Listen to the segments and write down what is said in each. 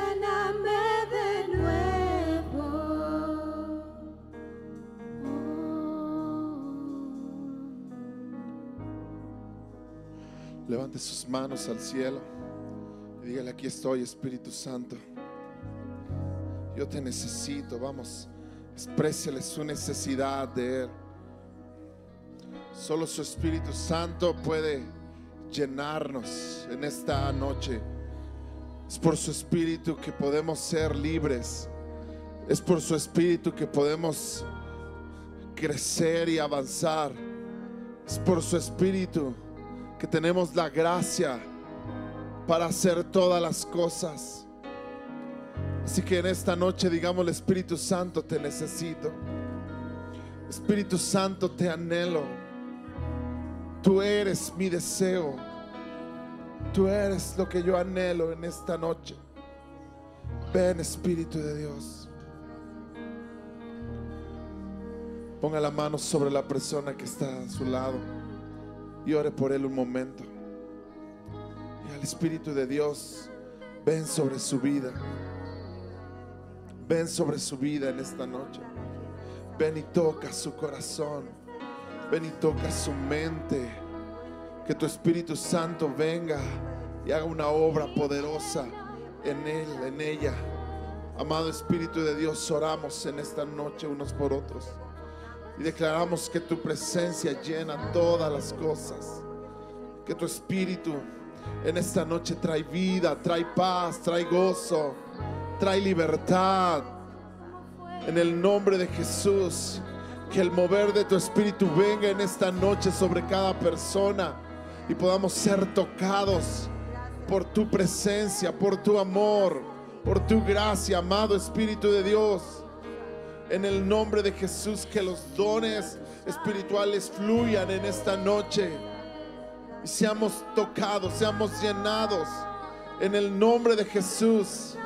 lléname de nuevo. Levante sus manos al cielo y dígale: aquí estoy, Espíritu Santo. Yo te necesito. Vamos, exprésele su necesidad de Él. Solo su Espíritu Santo puede llenarnos en esta noche. Es por su Espíritu que podemos ser libres. Es por su Espíritu que podemos crecer y avanzar. Es por su Espíritu que tenemos la gracia para hacer todas las cosas. Así que en esta noche digamos: Espíritu Santo, te necesito. Espíritu Santo, te anhelo. Tú eres mi deseo. Tú eres lo que yo anhelo en esta noche. Ven, Espíritu de Dios. Ponga la mano sobre la persona que está a su lado y ore por él un momento. Y al Espíritu de Dios, ven sobre su vida. Ven sobre su vida en esta noche. Ven y toca su corazón. Ven y toca su mente. Que tu Espíritu Santo venga y haga una obra poderosa en él, en ella. Amado Espíritu de Dios, oramos en esta noche unos por otros y declaramos que tu presencia llena todas las cosas. Que tu Espíritu en esta noche trae vida, trae paz, trae gozo, trae libertad. En el nombre de Jesús, que el mover de tu Espíritu venga en esta noche sobre cada persona y podamos ser tocados por tu presencia, por tu amor, por tu gracia, amado Espíritu de Dios. En el nombre de Jesús, que los dones espirituales fluyan en esta noche y seamos tocados, seamos llenados. En el nombre de Jesús,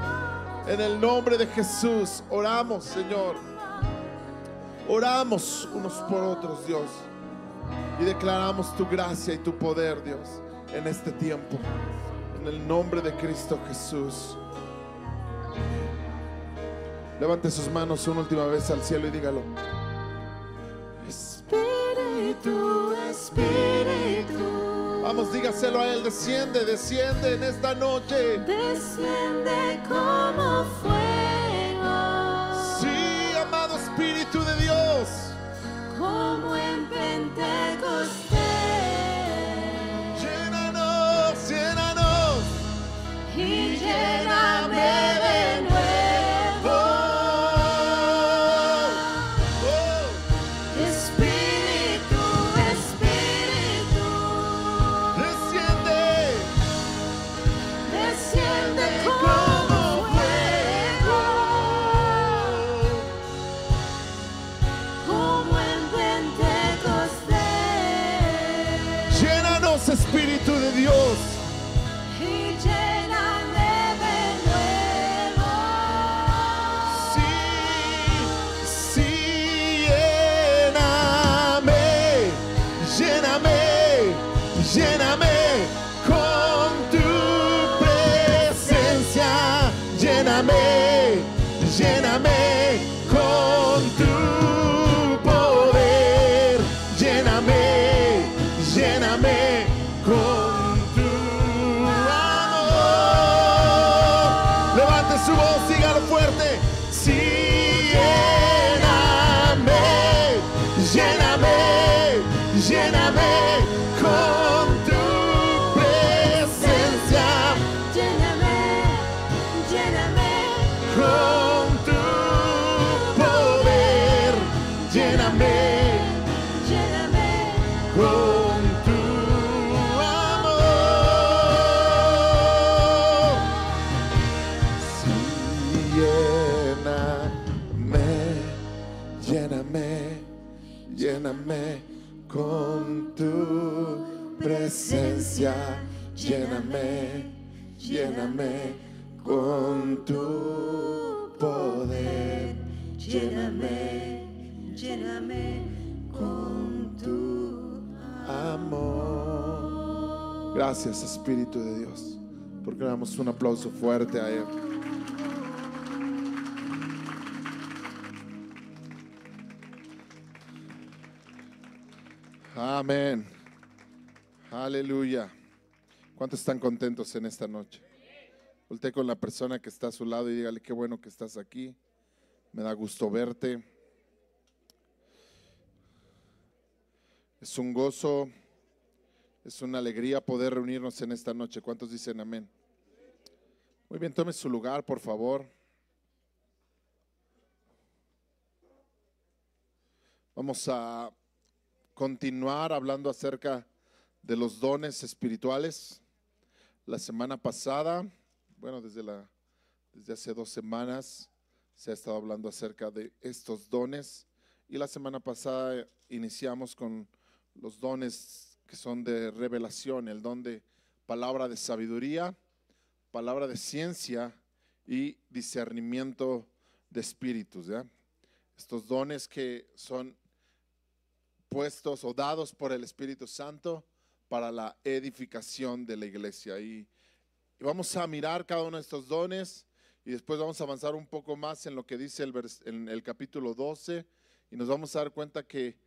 en el nombre de Jesús, oramos, Señor. Oramos unos por otros, Dios, y declaramos tu gracia y tu poder, Dios, en este tiempo. En el nombre de Cristo Jesús. Levante sus manos una última vez al cielo y dígalo: Espíritu, Espíritu. Vamos, dígaselo a Él. Desciende, desciende en esta noche. Desciende como fuego. Sí, amado Espíritu de Dios. Como en Pentecostés. Llénanos, llénanos. Y lléname de nuevo. Espíritu, Espíritu. Desciende. Desciende como fuego. Como en Pentecostés. Llénanos, Espíritu de Dios. Y lléname de nuevo. Sí, sí, lléname, lléname, lléname con tu presencia. Lléname, lléname con tu poder. Lléname, lléname con tu amor. Levante su voz, dígalo fuerte. Sí, lléname, lléname, lléname con tu presencia. Lléname, lléname. Con tu poder. Lléname Lléname. con tu amor. Sí, lléname, lléname, lléname con tu presencia. Lléname, lléname con tu poder. Lléname, Lléname con tu amor. Gracias, Espíritu de Dios, porque le damos un aplauso fuerte a Él. Amén. Aleluya. ¿Cuántos están contentos en esta noche? Voltea con la persona que está a su lado y dígale: qué bueno que estás aquí. Me da gusto verte. Es un gozo, es una alegría poder reunirnos en esta noche. ¿Cuántos dicen amén? Muy bien, tome su lugar, por favor. Vamos a continuar hablando acerca de los dones espirituales. La semana pasada, bueno, desde hace 2 semanas se ha estado hablando acerca de estos dones, y la semana pasada iniciamos con los dones que son de revelación, el don de palabra de sabiduría, palabra de ciencia y discernimiento de espíritus, ¿ya? Estos dones que son puestos o dados por el Espíritu Santo para la edificación de la iglesia. Y vamos a mirar cada uno de estos dones, y después vamos a avanzar un poco más en lo que dice en el capítulo 12, y nos vamos a dar cuenta que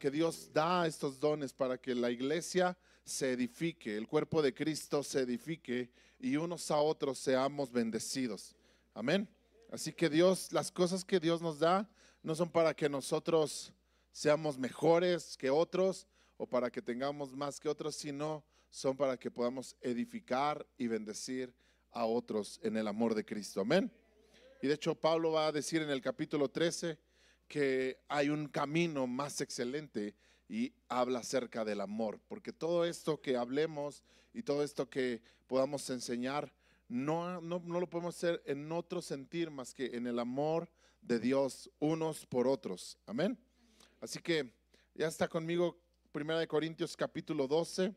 Dios da estos dones para que la iglesia se edifique, el cuerpo de Cristo se edifique y unos a otros seamos bendecidos. Amén. Así que las cosas que Dios nos da no son para que nosotros seamos mejores que otros o para que tengamos más que otros, sino son para que podamos edificar y bendecir a otros en el amor de Cristo. Amén. Y de hecho Pablo va a decir en el capítulo 13 que hay un camino más excelente, y habla acerca del amor, porque todo esto que hablemos y todo esto que podamos enseñar no lo podemos hacer en otro sentir más que en el amor de Dios unos por otros. Amén. Así que ya está conmigo 1 Corintios capítulo 12.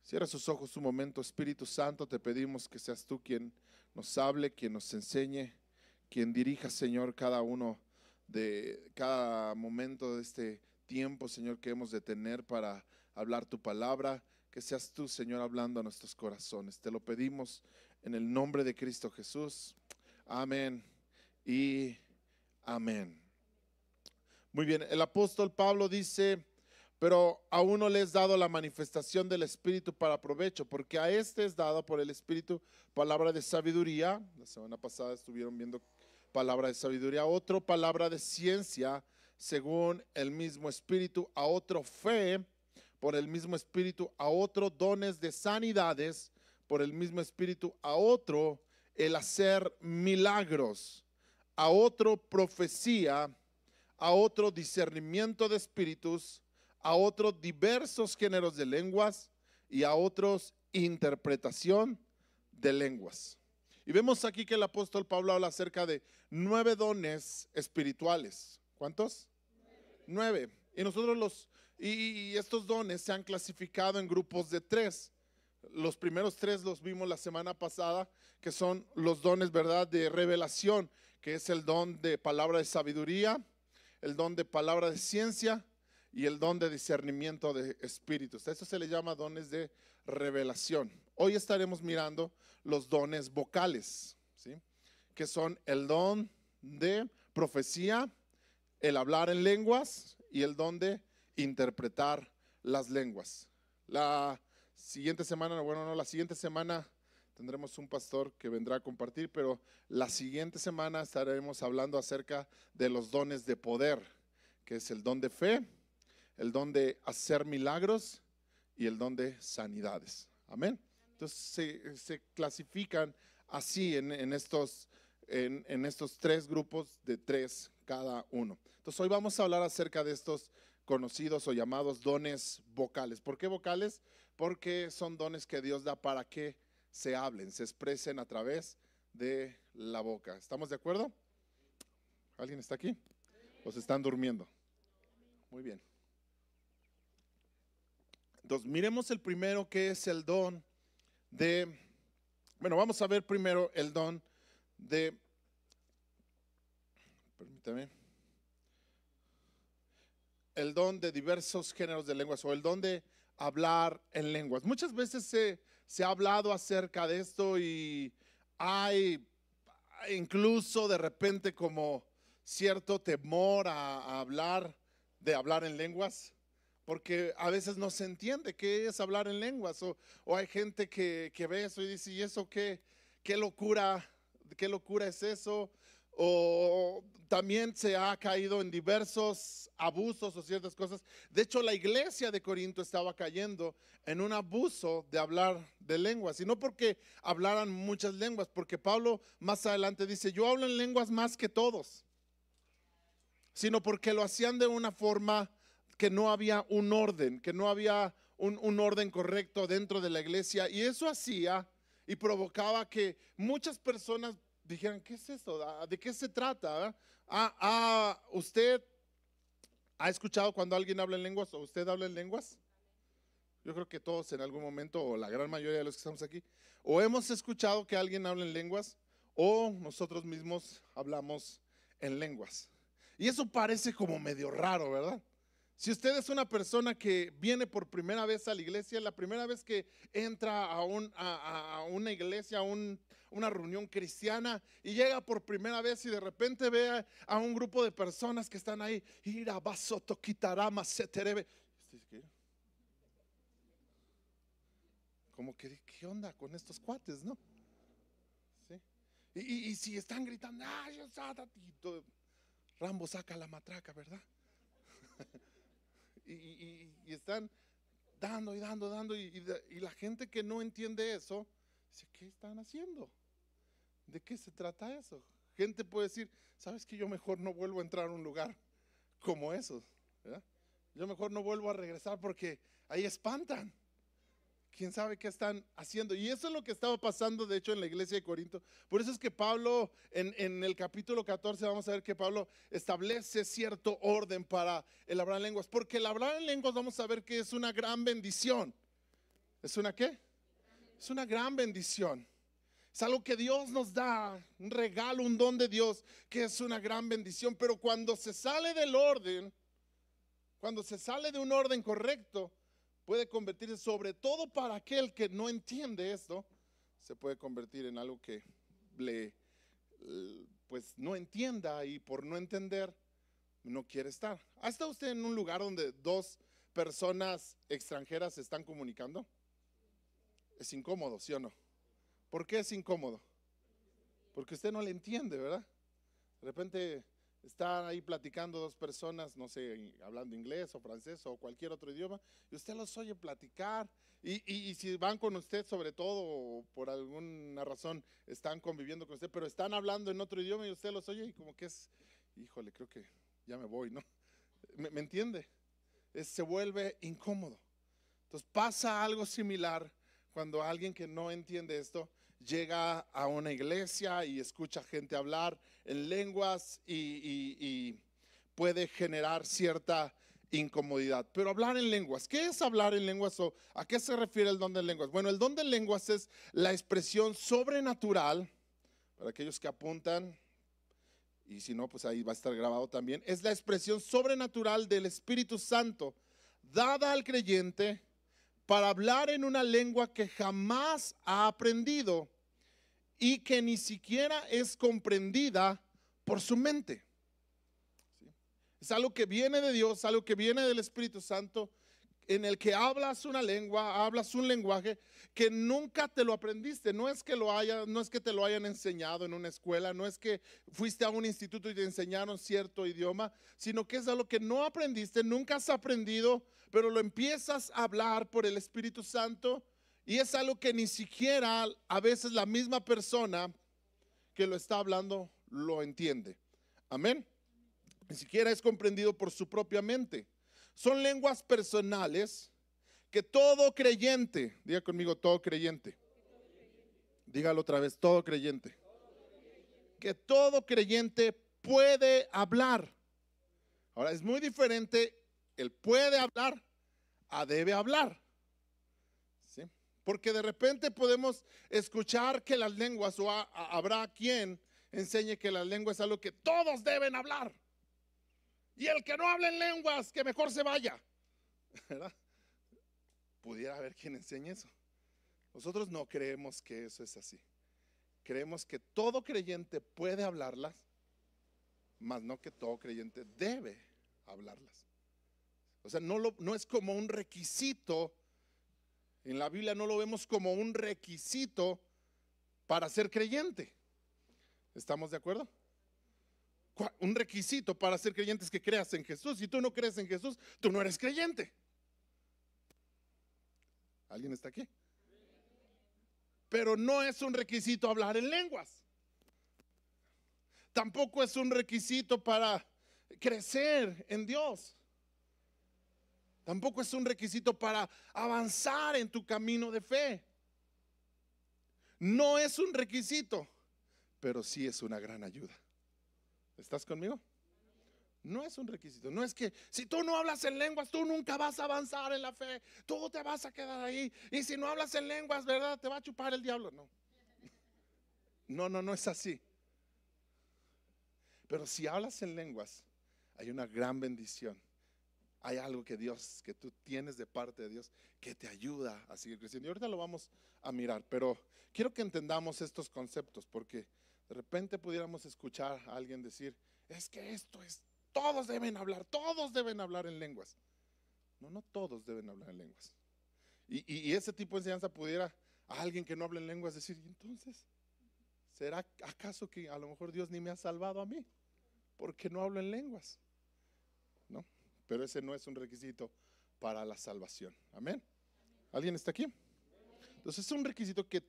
Cierra sus ojos un momento. Espíritu Santo, te pedimos que seas tú quien nos hable, quien nos enseñe, quien dirija, Señor, cada momento de este tiempo, Señor, que hemos de tener para hablar tu palabra. Que seas tú, Señor, hablando a nuestros corazones. Te lo pedimos en el nombre de Cristo Jesús. Amén y amén. Muy bien, el apóstol Pablo dice: pero a uno le es dado la manifestación del Espíritu para provecho, porque a este es dado por el Espíritu palabra de sabiduría. La semana pasada estuvieron viendo palabra de sabiduría. A otro palabra de ciencia según el mismo Espíritu, a otro fe por el mismo Espíritu, a otro dones de sanidades por el mismo Espíritu, a otro el hacer milagros, a otro profecía, a otro discernimiento de espíritus, a otros diversos géneros de lenguas, y a otros interpretación de lenguas. Y vemos aquí que el apóstol Pablo habla acerca de 9 dones espirituales. ¿Cuántos? 9. Y estos dones se han clasificado en grupos de 3. Los primeros 3 los vimos la semana pasada, que son los dones, ¿verdad?, de revelación, que es el don de palabra de sabiduría, el don de palabra de ciencia y el don de discernimiento de espíritus. A esto se le llama dones de revelación. Hoy estaremos mirando los dones vocales, ¿sí?, que son el don de profecía, el hablar en lenguas y el don de interpretar las lenguas. La siguiente semana tendremos un pastor que vendrá a compartir, pero la siguiente semana estaremos hablando acerca de los dones de poder, que es el don de fe, el don de hacer milagros y el don de sanidades. Amén. Entonces se clasifican así en estos 3 grupos de 3 cada uno. Entonces hoy vamos a hablar acerca de estos conocidos o llamados dones vocales. ¿Por qué vocales? Porque son dones que Dios da para que se hablen, se expresen a través de la boca. ¿Estamos de acuerdo? ¿Alguien está aquí? ¿O se están durmiendo? Muy bien. Entonces miremos el primero, que es el don de, vamos a ver primero el don de, permítame, el don de diversos géneros de lenguas, o el don de hablar en lenguas. Muchas veces se ha hablado acerca de esto, y hay incluso de repente como cierto temor a hablar en lenguas. porque a veces no se entiende qué es hablar en lenguas, o hay gente que ve eso y dice, ¿y eso qué? ¿Qué locura? ¿Qué locura es eso? O también se ha caído en diversos abusos o ciertas cosas. De hecho, la iglesia de Corinto estaba cayendo en un abuso de hablar de lenguas, y no porque hablaran muchas lenguas, porque Pablo más adelante dice, yo hablo en lenguas más que todos, sino porque lo hacían de una forma que no había un orden, que no había un orden correcto dentro de la iglesia, y eso hacía y provocaba que muchas personas dijeran, ¿qué es eso? ¿De qué se trata? ¿Usted ha escuchado cuando alguien habla en lenguas o usted habla en lenguas? Yo creo que todos en algún momento, o la gran mayoría de los que estamos aquí, o hemos escuchado que alguien habla en lenguas, o nosotros mismos hablamos en lenguas. Y eso parece como medio raro, ¿verdad? Si usted es una persona que viene por primera vez a la iglesia, la primera vez que entra a una iglesia, una reunión cristiana, y llega por primera vez y de repente ve a un grupo de personas que están ahí, ira, baso, toquitarama, seterebe. Como que, ¿qué onda con estos cuates, no? ¿Sí? Y si están gritando, ¡ay, Rambo saca la matraca, ¿verdad? y están dando y dando, y la gente que no entiende eso, dice, ¿qué están haciendo? ¿De qué se trata eso? Gente puede decir, ¿sabes qué? Yo mejor no vuelvo a entrar a un lugar como esos, ¿verdad? Yo mejor no vuelvo a regresar porque ahí espantan. ¿Quién sabe qué están haciendo? Y eso es lo que estaba pasando, de hecho, en la iglesia de Corinto. Por eso es que Pablo, en el capítulo 14, vamos a ver que Pablo establece cierto orden para el hablar en lenguas. Porque el hablar en lenguas, vamos a ver que es una gran bendición. ¿Es una qué? Es una gran bendición. Es algo que Dios nos da, un regalo, un don de Dios, que es una gran bendición. Pero cuando se sale del orden, cuando se sale de un orden correcto, puede convertirse, sobre todo para aquel que no entiende esto, se puede convertir en algo que pues no entienda, y por no entender no quiere estar. ¿Ha estado usted en un lugar donde dos personas extranjeras se están comunicando? Es incómodo, ¿sí o no? ¿Por qué es incómodo? Porque usted no le entiende, ¿verdad? De repente están ahí platicando dos personas, no sé, hablando inglés o francés o cualquier otro idioma, y usted los oye platicar, y si van con usted, sobre todo, o por alguna razón están conviviendo con usted, pero están hablando en otro idioma y usted los oye y como que es, híjole, creo que ya me voy, ¿no? ¿Me entiende? Se vuelve incómodo. Entonces pasa algo similar cuando alguien que no entiende esto llega a una iglesia y escucha gente hablar en lenguas, y puede generar cierta incomodidad. Pero hablar en lenguas, ¿qué es hablar en lenguas, o a qué se refiere el don de lenguas? Bueno, el don de lenguas es la expresión sobrenatural, para aquellos que apuntan, y si no, pues ahí va a estar grabado también, es la expresión sobrenatural del Espíritu Santo dada al creyente para hablar en una lengua que jamás ha aprendido y que ni siquiera es comprendida por su mente. ¿Sí? Es algo que viene de Dios, algo que viene del Espíritu Santo, en el que hablas una lengua, hablas un lenguaje que nunca te lo aprendiste. No es que te lo hayan enseñado en una escuela, no es que fuiste a un instituto y te enseñaron cierto idioma, sino que es algo que no aprendiste, nunca has aprendido, pero lo empiezas a hablar por el Espíritu Santo, y es algo que ni siquiera a veces la misma persona que lo está hablando lo entiende. Amén. Ni siquiera es comprendido por su propia mente. Son lenguas personales que todo creyente, diga conmigo, todo creyente, dígalo otra vez, todo creyente, que todo creyente puede hablar. Ahora es muy diferente el puede hablar a debe hablar, ¿sí? Porque de repente podemos escuchar que las lenguas, o habrá quien enseñe que las lenguas es algo que todos deben hablar, y el que no hable en lenguas, que mejor se vaya, ¿verdad? Pudiera haber quien enseñe eso. Nosotros no creemos que eso es así. Creemos que todo creyente puede hablarlas, mas no que todo creyente debe hablarlas. O sea, no es como un requisito. En la Biblia no lo vemos como un requisito para ser creyente. ¿Estamos de acuerdo? Un requisito para ser creyente es que creas en Jesús. Si tú no crees en Jesús, tú no eres creyente. ¿Alguien está aquí? Pero no es un requisito hablar en lenguas. Tampoco es un requisito para crecer en Dios. Tampoco es un requisito para avanzar en tu camino de fe. No es un requisito, pero sí es una gran ayuda. ¿Estás conmigo? No es un requisito. No es que si tú no hablas en lenguas, tú nunca vas a avanzar en la fe. Tú te vas a quedar ahí. Y si no hablas en lenguas, ¿verdad? Te va a chupar el diablo. No es así. Pero si hablas en lenguas, hay una gran bendición. Hay algo que tú tienes de parte de Dios que te ayuda a seguir creciendo. Y ahorita lo vamos a mirar, pero quiero que entendamos estos conceptos, porque de repente pudiéramos escuchar a alguien decir, es que todos deben hablar en lenguas. No todos deben hablar en lenguas. Y ese tipo de enseñanza pudiera a alguien que no habla en lenguas decir, ¿y entonces será acaso que a lo mejor Dios ni me ha salvado a mí porque no hablo en lenguas? No. Pero ese no es un requisito para la salvación. Amén. ¿Alguien está aquí? Entonces es un requisito que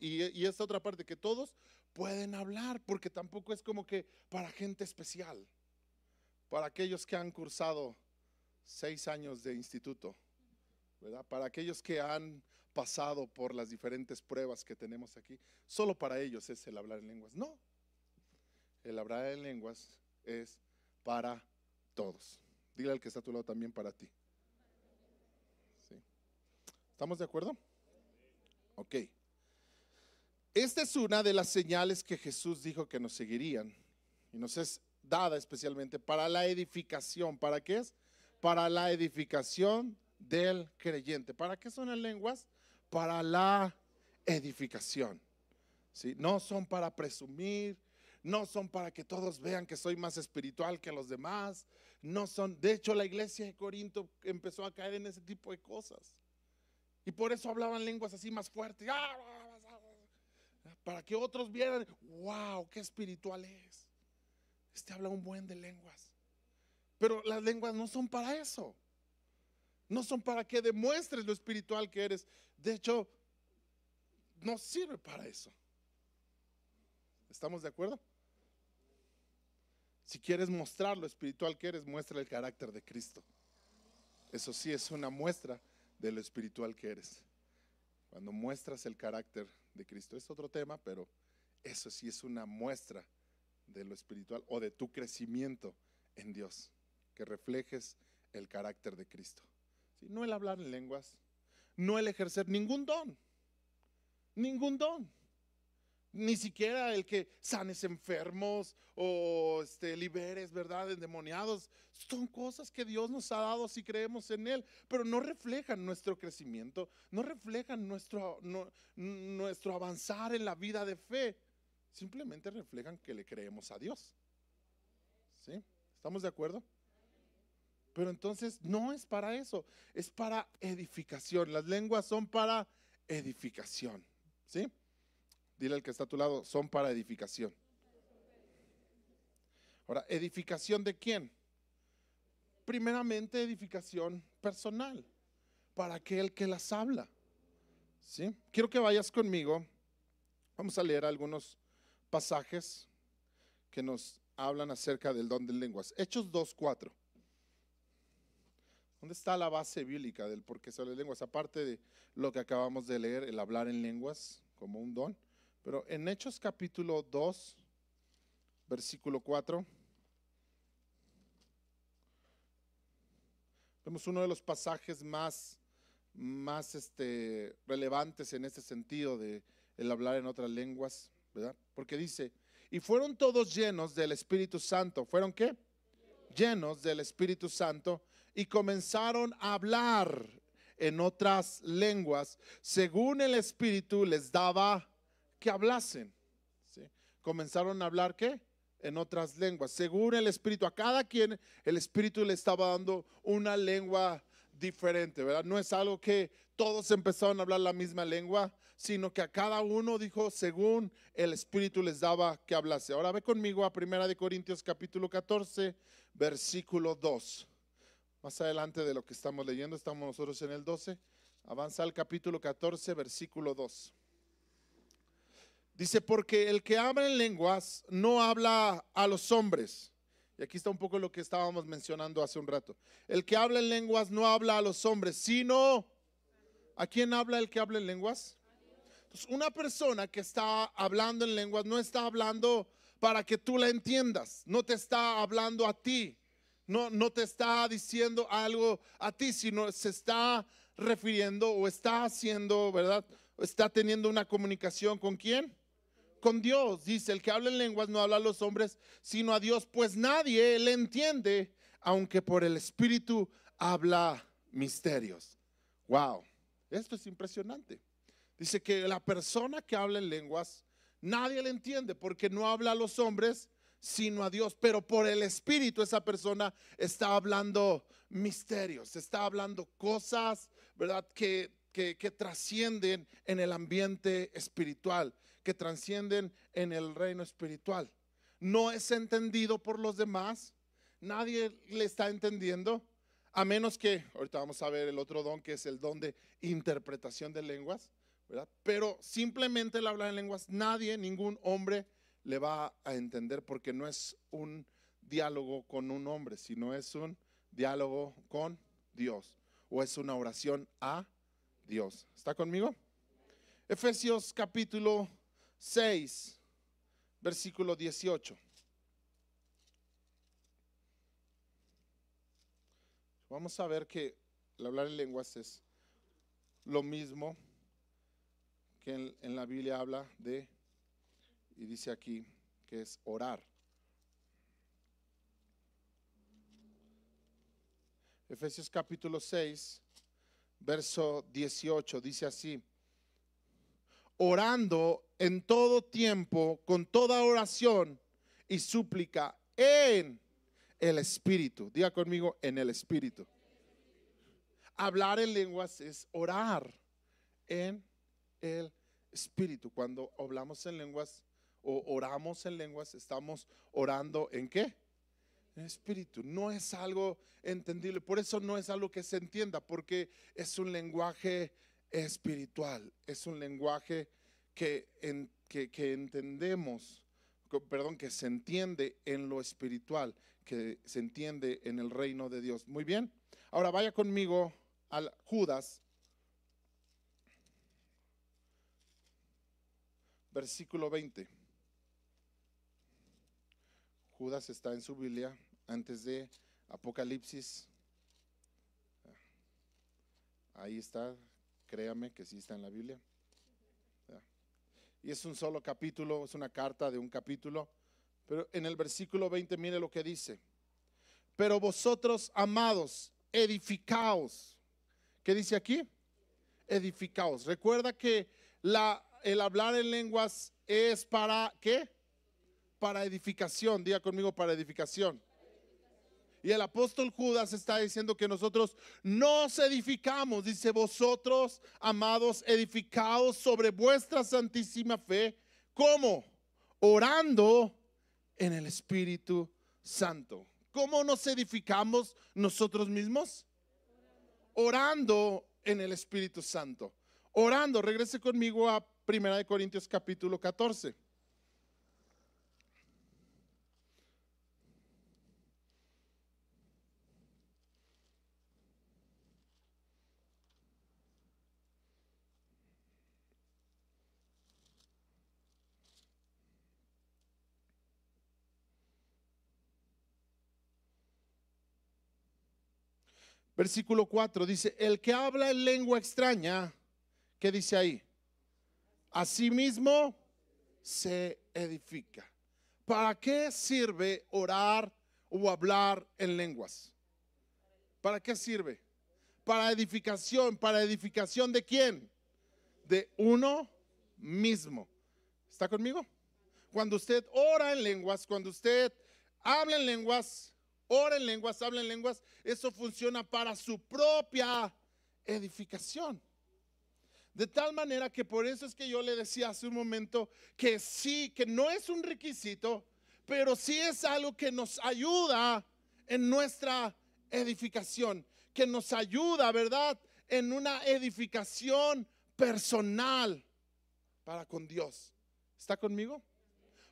y esta otra parte, que todos pueden hablar, porque tampoco es como que para gente especial, para aquellos que han cursado 6 años de instituto, ¿verdad? Para aquellos que han pasado por las diferentes pruebas que tenemos aquí, solo para ellos es el hablar en lenguas. No, el hablar en lenguas es para todos. Dile al que está a tu lado también para ti. ¿Sí? ¿Estamos de acuerdo? Ok. Esta es una de las señales que Jesús dijo que nos seguirían. Y nos es dada especialmente para la edificación. ¿Para qué es? Para la edificación del creyente. ¿Para qué son las lenguas? Para la edificación. ¿Sí? No son para presumir. No son para que todos vean que soy más espiritual que los demás. No son, de hecho la iglesia de Corinto empezó a caer en ese tipo de cosas. Y por eso hablaban lenguas así más fuertes. Para que otros vieran, wow, qué espiritual es. Habla un buen de lenguas. Pero las lenguas no son para eso. No son para que demuestres lo espiritual que eres. De hecho, no sirve para eso. ¿Estamos de acuerdo? Si quieres mostrar lo espiritual que eres, muestra el carácter de Cristo. Eso sí es una muestra de lo espiritual que eres. Cuando muestras el carácter de Cristo. Es otro tema, pero eso sí es una muestra de lo espiritual o de tu crecimiento en Dios. Que reflejes el carácter de Cristo. ¿Sí? No el hablar en lenguas, no el ejercer ningún don. Ningún don. Ni siquiera el que sanes enfermos o liberes, ¿verdad?, endemoniados. Son cosas que Dios nos ha dado si creemos en Él, pero no reflejan nuestro crecimiento, no reflejan nuestro avanzar en la vida de fe. Simplemente reflejan que le creemos a Dios. ¿Sí? ¿Estamos de acuerdo? Pero entonces no es para eso, es para edificación. Las lenguas son para edificación. ¿Sí? Dile al que está a tu lado, son para edificación. Ahora, ¿edificación de quién? Primeramente, edificación personal, para aquel que las habla. ¿Sí? Quiero que vayas conmigo. Vamos a leer algunos pasajes que nos hablan acerca del don de lenguas. Hechos 2:4. ¿Dónde está la base bíblica del por qué se habla de lenguas? Aparte de lo que acabamos de leer, el hablar en lenguas como un don. Pero en Hechos capítulo 2, versículo 4, vemos uno de los pasajes más relevantes en este sentido de el hablar en otras lenguas, ¿verdad? Porque dice, y fueron todos llenos del Espíritu Santo. ¿Fueron qué? Llenos del Espíritu Santo y comenzaron a hablar en otras lenguas según el Espíritu les daba que hablasen. ¿Sí? Comenzaron a hablar ¿qué? en otras lenguas, según el Espíritu. A cada quien el Espíritu le estaba dando una lengua diferente, ¿verdad? No es algo que todos empezaron a hablar la misma lengua, sino que a cada uno dijo según el Espíritu les daba que hablase. Ahora ve conmigo a 1 Corintios capítulo 14, versículo 2. Más adelante de lo que estamos leyendo, estamos nosotros en el 12. Avanza al capítulo 14, versículo 2. Dice, porque el que habla en lenguas no habla a los hombres. Y aquí está un poco lo que estábamos mencionando hace un rato. El que habla en lenguas no habla a los hombres, sino ¿a quién habla el que habla en lenguas? Entonces, una persona que está hablando en lenguas no está hablando para que tú la entiendas, no te está hablando a ti, no te está diciendo algo a ti, sino se está refiriendo o está haciendo, ¿verdad? Está teniendo una comunicación ¿con quién? Con Dios. Dice, el que habla en lenguas no habla a los hombres, sino a Dios, pues nadie le entiende, aunque por el Espíritu habla misterios. Wow, esto es impresionante. Dice que la persona que habla en lenguas, nadie le entiende porque no habla a los hombres, sino a Dios. Pero por el Espíritu esa persona está hablando misterios, está hablando cosas, ¿verdad? Que trascienden en el ambiente espiritual, que trascienden en el reino espiritual. No es entendido por los demás, nadie le está entendiendo, a menos que, ahorita vamos a ver el otro don, que es el don de interpretación de lenguas, ¿verdad? Pero simplemente el hablar en lenguas, nadie, ningún hombre le va a entender, porque no es un diálogo con un hombre, sino es un diálogo con Dios, o es una oración a Dios. ¿Está conmigo? Efesios capítulo 6, versículo 18. Vamos a ver que el hablar en lenguas es lo mismo que en la Biblia habla de, y dice aquí que es orar. Efesios capítulo 6, verso 18, dice así: orando en todo tiempo, con toda oración y súplica en el Espíritu. Diga conmigo, en el Espíritu. Hablar en lenguas es orar en el Espíritu. Cuando hablamos en lenguas o oramos en lenguas, estamos orando ¿en qué? En espíritu. No es algo entendible, por eso no es algo que se entienda, porque es un lenguaje espiritual, es un lenguaje que entendemos, perdón, que se entiende en lo espiritual, que se entiende en el reino de Dios. Muy bien, ahora vaya conmigo al Judas, versículo 20. Judas está en su Biblia antes de Apocalipsis. Ahí está, créame que sí está en la Biblia. Y es un solo capítulo, es una carta de un capítulo. Pero en el versículo 20 mire lo que dice: pero vosotros, amados, edificaos. ¿Qué dice aquí? Edificaos. Recuerda que el hablar en lenguas es para ¿qué? Para edificación. Diga conmigo, para edificación. Y el apóstol Judas está diciendo que nosotros nos edificamos. Dice, vosotros, amados, edificaos sobre vuestra santísima fe. ¿Cómo? Orando en el Espíritu Santo. ¿Cómo nos edificamos nosotros mismos? Orando en el Espíritu Santo. Orando. Regrese conmigo a 1 Corintios capítulo 14. Versículo 4 dice, el que habla en lengua extraña, ¿qué dice ahí? Asimismo se edifica. ¿Para qué sirve orar o hablar en lenguas? ¿Para qué sirve? Para edificación. ¿Para edificación de quién? De uno mismo. ¿Está conmigo? Cuando usted ora en lenguas, cuando usted habla en lenguas, ora en lenguas, habla en lenguas, eso funciona para su propia edificación. De tal manera que por eso es que yo le decía hace un momento que sí, que no es un requisito, pero sí es algo que nos ayuda en nuestra edificación, que nos ayuda, ¿verdad? En una edificación personal para con Dios. ¿Está conmigo?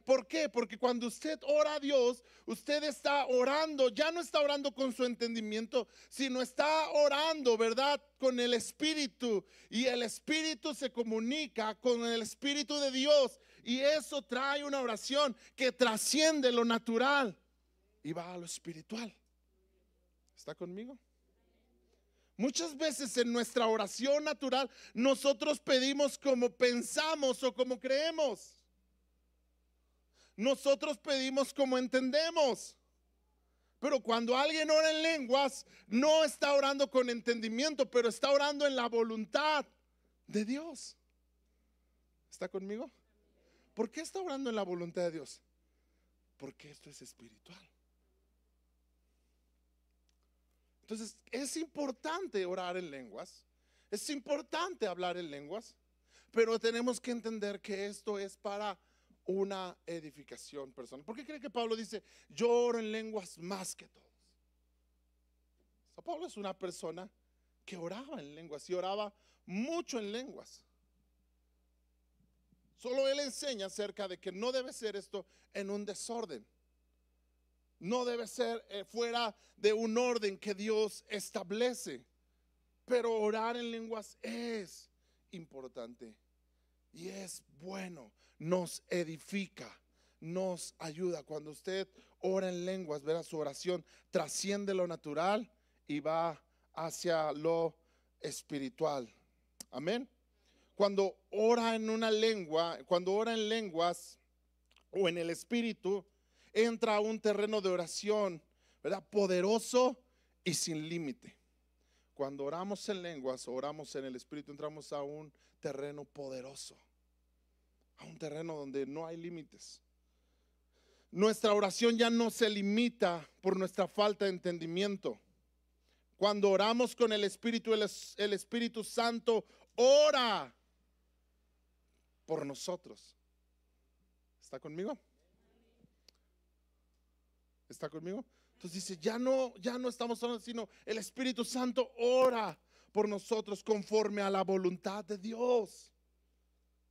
¿Por qué? Porque cuando usted ora a Dios, usted está orando, ya no está orando con su entendimiento, sino está orando, ¿verdad? Con el Espíritu. Y el Espíritu se comunica con el Espíritu de Dios. Y eso trae una oración que trasciende lo natural y va a lo espiritual. ¿Está conmigo? Muchas veces en nuestra oración natural nosotros pedimos como pensamos o como creemos. Nosotros pedimos como entendemos. Pero cuando alguien ora en lenguas, no está orando con entendimiento, pero está orando en la voluntad de Dios. ¿Está conmigo? ¿Por qué está orando en la voluntad de Dios? Porque esto es espiritual. Entonces, es importante orar en lenguas. Es importante hablar en lenguas. Pero tenemos que entender que esto es para una edificación personal. ¿Por qué cree que Pablo dice, yo oro en lenguas más que todos? O sea, Pablo es una persona que oraba en lenguas y oraba mucho en lenguas. Solo él enseña acerca de que no debe ser esto en un desorden. No debe ser fuera de un orden que Dios establece. Pero orar en lenguas es importante y es bueno. Nos edifica, nos ayuda. Cuando usted ora en lenguas, verá, su oración trasciende lo natural y va hacia lo espiritual. Amén. Cuando ora en una lengua, cuando ora en lenguas o en el espíritu, entra a un terreno de oración, ¿verdad? Poderoso y sin límite. Cuando oramos en lenguas, oramos en el espíritu, entramos a un terreno poderoso, a un terreno donde no hay límites. Nuestra oración ya no se limita por nuestra falta de entendimiento. Cuando oramos con el Espíritu, el Espíritu Santo ora por nosotros. ¿Está conmigo? ¿Está conmigo? Entonces dice, ya no estamos orando, sino el Espíritu Santo ora por nosotros conforme a la voluntad de Dios.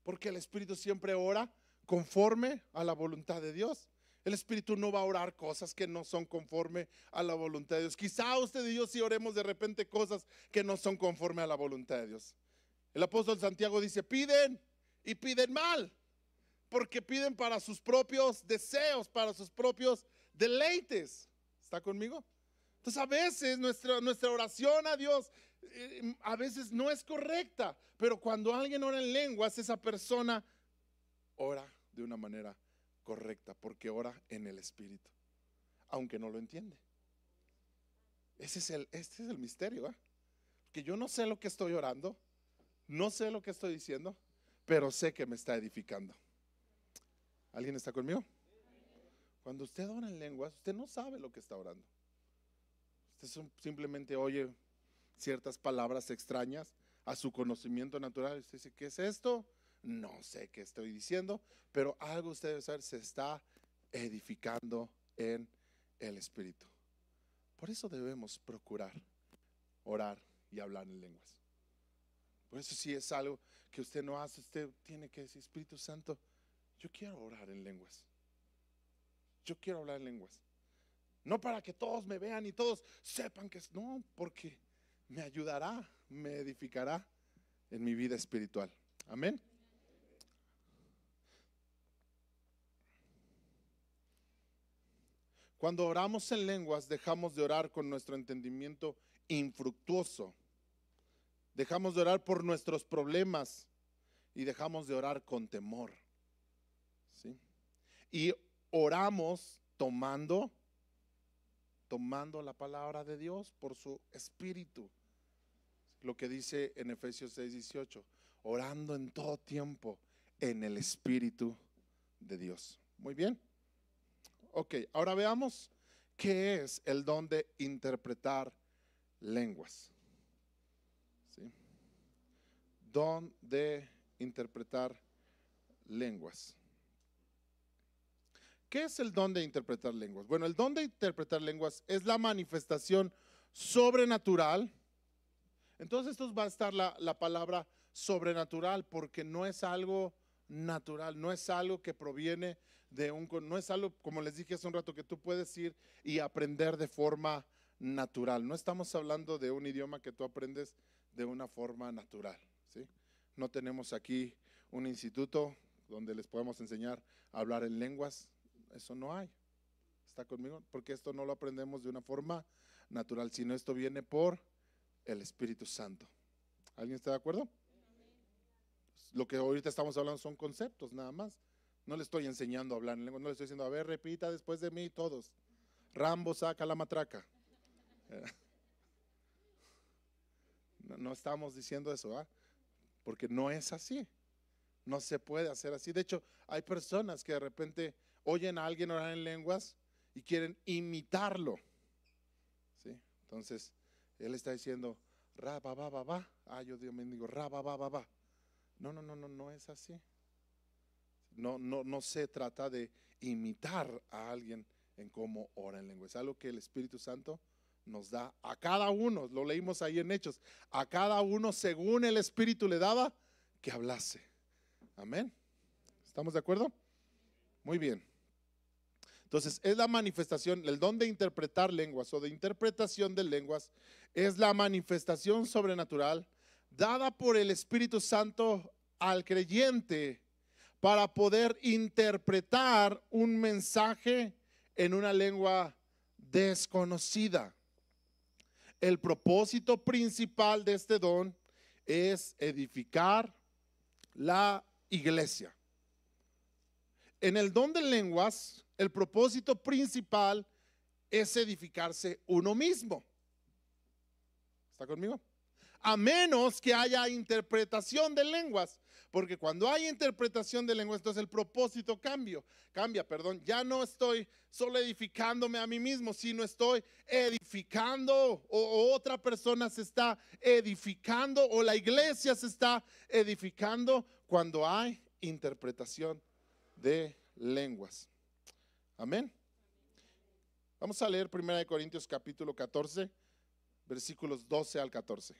Porque el Espíritu siempre ora conforme a la voluntad de Dios. El Espíritu no va a orar cosas que no son conforme a la voluntad de Dios. Quizá usted y yo sí oremos de repente cosas que no son conforme a la voluntad de Dios. El apóstol Santiago dice, piden y piden mal, porque piden para sus propios deseos, para sus propios deleites. ¿Está conmigo? Entonces a veces nuestra oración a Dios a veces no es correcta, pero cuando alguien ora en lenguas, esa persona ora de una manera correcta, porque ora en el Espíritu, aunque no lo entiende. Este es el misterio, que yo no sé lo que estoy orando, no sé lo que estoy diciendo, pero sé que me está edificando. ¿Alguien está conmigo? Cuando usted ora en lenguas, usted no sabe lo que está orando. Usted simplemente oye ciertas palabras extrañas a su conocimiento natural. Usted dice, ¿qué es esto? No sé qué estoy diciendo, pero algo usted debe saber, se está edificando en el Espíritu. Por eso debemos procurar orar y hablar en lenguas. Por eso si es algo que usted no hace, usted tiene que decir, Espíritu Santo, yo quiero orar en lenguas. Yo quiero hablar en lenguas. No para que todos me vean y todos sepan que es, no, porque me ayudará, me edificará en mi vida espiritual. Amén. Cuando oramos en lenguas, dejamos de orar con nuestro entendimiento infructuoso. Dejamos de orar por nuestros problemas y dejamos de orar con temor. ¿Sí? Y oramos tomando la palabra de Dios por su Espíritu. Lo que dice en Efesios 6:18, orando en todo tiempo en el Espíritu de Dios. Muy bien. Ok, ahora veamos qué es el don de interpretar lenguas. ¿Sí? Don de interpretar lenguas. ¿Qué es el don de interpretar lenguas? Bueno, el don de interpretar lenguas es la manifestación sobrenatural. Entonces esto va a estar la palabra sobrenatural, porque no es algo natural, no es algo que proviene no es algo, como les dije hace un rato, que tú puedes ir y aprender de forma natural. No estamos hablando de un idioma que tú aprendes de una forma natural, ¿sí? No tenemos aquí un instituto donde les podemos enseñar a hablar en lenguas. Eso no hay. ¿Está conmigo? Porque esto no lo aprendemos de una forma natural, sino esto viene por el Espíritu Santo. ¿Alguien está de acuerdo? Lo que ahorita estamos hablando son conceptos nada más. No le estoy enseñando a hablar en lengua, no le estoy diciendo, a ver, repita después de mí todos. Rambo, saca la matraca. No estamos diciendo eso, ¿ah? Porque no es así. No se puede hacer así. De hecho, hay personas que de repente oyen a alguien orar en lenguas y quieren imitarlo. ¿Sí? Entonces, él está diciendo, ra, ba, ba, ba, ba. Yo Dios me digo, ra, ba, ba, ba, ba. No es así. No se trata de imitar a alguien en cómo ora en lengua. Es algo que el Espíritu Santo nos da a cada uno. Lo leímos ahí en Hechos. A cada uno según el Espíritu le daba que hablase. Amén. ¿Estamos de acuerdo? Muy bien. Entonces es la manifestación, el don de interpretar lenguas o de interpretación de lenguas es la manifestación sobrenatural dada por el Espíritu Santo al creyente para poder interpretar un mensaje en una lengua desconocida. El propósito principal de este don es edificar la iglesia. En el don de lenguas, el propósito principal es edificarse uno mismo. ¿Está conmigo? A menos que haya interpretación de lenguas, porque cuando hay interpretación de lenguas, entonces el propósito cambia. Ya no estoy solo edificándome a mí mismo, sino estoy edificando o otra persona se está edificando o la iglesia se está edificando cuando hay interpretación de lenguas. Amén. Vamos a leer 1 Corintios capítulo 14, versículos 12 al 14.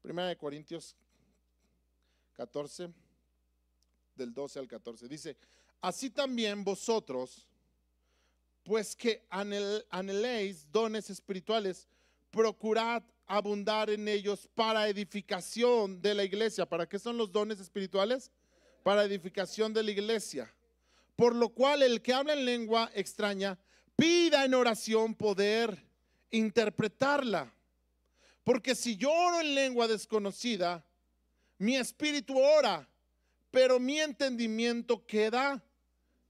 1 Corintios 14, del 12 al 14. Dice, así también vosotros, pues que anheléis dones espirituales, procurad abundar en ellos para edificación de la iglesia. ¿Para qué son los dones espirituales? Para edificación de la iglesia. Por lo cual el que habla en lengua extraña, pida en oración poder interpretarla. Porque si yo oro en lengua desconocida, mi espíritu ora, pero mi entendimiento queda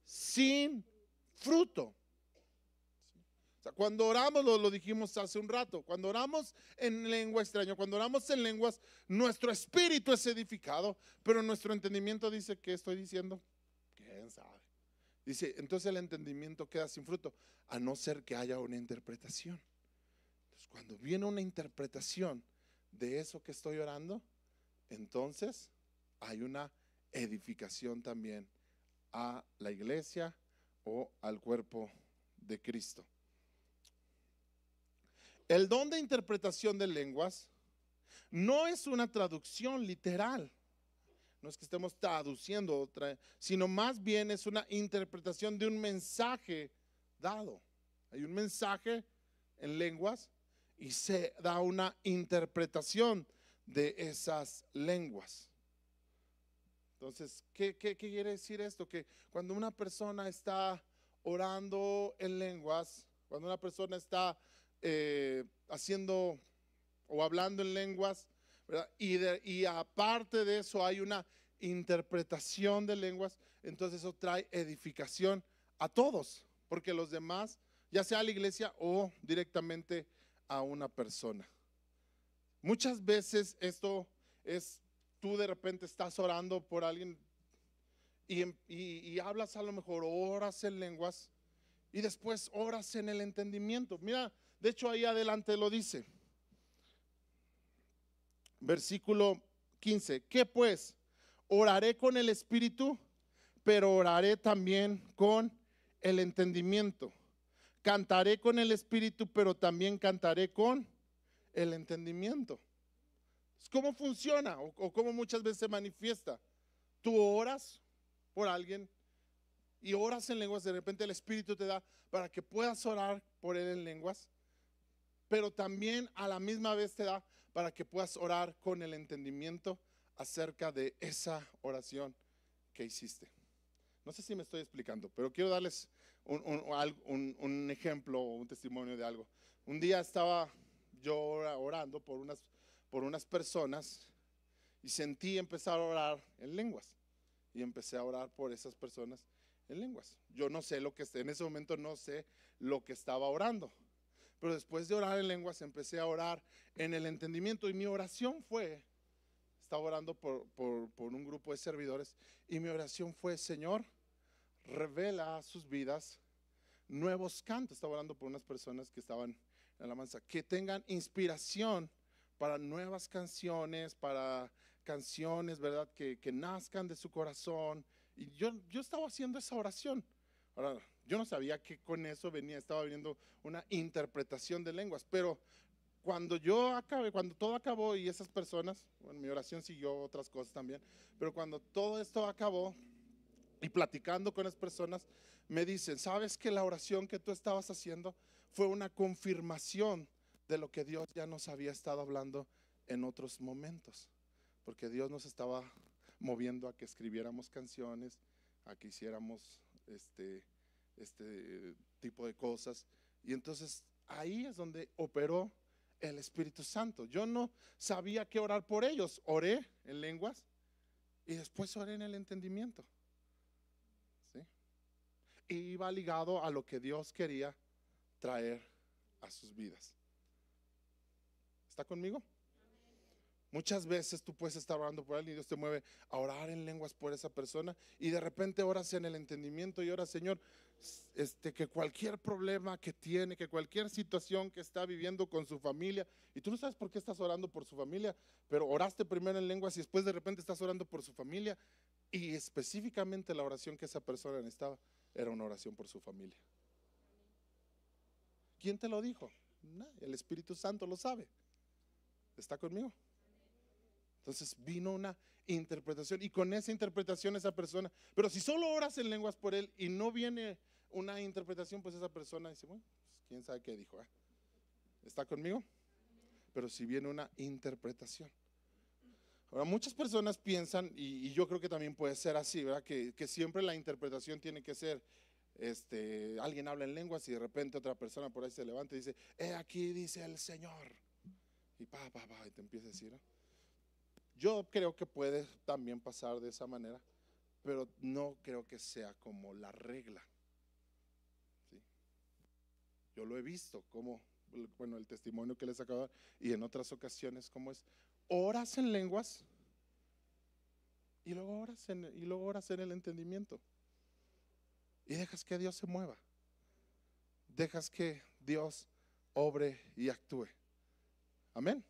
sin fruto. O sea, cuando oramos, lo dijimos hace un rato, cuando oramos en lengua extraña, cuando oramos en lenguas, nuestro espíritu es edificado, pero nuestro entendimiento dice, ¿qué estoy diciendo? ¿Quién sabe? Dice, entonces el entendimiento queda sin fruto, a no ser que haya una interpretación. Entonces, cuando viene una interpretación de eso que estoy orando, entonces hay una edificación también a la iglesia o al cuerpo de Cristo. El don de interpretación de lenguas no es una traducción literal. No es que estemos traduciendo otra, sino más bien es una interpretación de un mensaje dado. Hay un mensaje en lenguas y se da una interpretación de esas lenguas. Entonces, ¿qué quiere decir esto? Que cuando una persona está orando en lenguas, cuando una persona está haciendo o hablando en lenguas, ¿verdad? Y aparte de eso hay una interpretación de lenguas, entonces eso trae edificación a todos, porque los demás, ya sea a la iglesia o directamente a una persona. Muchas veces esto es, tú de repente estás orando por alguien y hablas a lo mejor horas en lenguas y después horas en el entendimiento. Mira, de hecho ahí adelante lo dice. Versículo 15. ¿Qué pues? Oraré con el espíritu, pero oraré también con el entendimiento. Cantaré con el espíritu, pero también cantaré con el entendimiento. ¿Cómo funciona o cómo muchas veces se manifiesta? Tú oras por alguien y oras en lenguas, de repente el espíritu te da para que puedas orar por él en lenguas, pero también a la misma vez te da para que puedas orar con el entendimiento acerca de esa oración que hiciste. No sé si me estoy explicando, pero quiero darles un ejemplo o un testimonio de algo. Un día estaba yo orando por unas personas y sentí empezar a orar en lenguas. Y empecé a orar por esas personas en lenguas. Yo no sé en ese momento no sé lo que estaba orando. Pero después de orar en lenguas empecé a orar en el entendimiento. Y mi oración estaba orando por un grupo de servidores. Y mi oración fue: Señor, revela a sus vidas nuevos cantos. Estaba orando por unas personas que estaban en alabanza, que tengan inspiración para nuevas canciones, para canciones, ¿verdad? Que nazcan de su corazón. Y yo estaba haciendo esa oración. Ahora, yo no sabía que con eso estaba viniendo una interpretación de lenguas, pero cuando todo acabó y esas personas, bueno, mi oración siguió otras cosas también, pero cuando todo esto acabó y platicando con las personas, me dicen: ¿sabes que la oración que tú estabas haciendo fue una confirmación de lo que Dios ya nos había estado hablando en otros momentos? Porque Dios nos estaba moviendo a que escribiéramos canciones, a que hiciéramos este tipo de cosas. Y entonces ahí es donde operó el Espíritu Santo. Yo no sabía qué orar por ellos. Oré en lenguas y después oré en el entendimiento. ¿Sí? Y iba ligado a lo que Dios quería traer a sus vidas. ¿Está conmigo? Muchas veces tú puedes estar orando por alguien y Dios te mueve a orar en lenguas por esa persona y de repente oras en el entendimiento y oras: Señor, que cualquier problema que tiene, que cualquier situación que está viviendo con su familia, y tú no sabes por qué estás orando por su familia, pero oraste primero en lenguas y después de repente estás orando por su familia, y específicamente la oración que esa persona necesitaba era una oración por su familia. ¿Quién te lo dijo? El Espíritu Santo lo sabe. ¿Está conmigo? Entonces vino una interpretación y con esa interpretación esa persona, pero si solo oras en lenguas por él y no viene una interpretación, pues esa persona dice: bueno, pues quién sabe qué dijo. ¿Está conmigo? Pero si viene una interpretación. Ahora, muchas personas piensan, y yo creo que también puede ser así, ¿verdad? Que siempre la interpretación tiene que ser, alguien habla en lenguas y de repente otra persona por ahí se levanta y dice: aquí dice el Señor. Y y te empieza a decir, ¿no? Yo creo que puede también pasar de esa manera, pero no creo que sea como la regla. ¿Sí? Yo lo he visto como, bueno, el testimonio que les acabo de dar, y en otras ocasiones como es: oras en lenguas y luego oras en el entendimiento y dejas que Dios se mueva, dejas que Dios obre y actúe. Amén.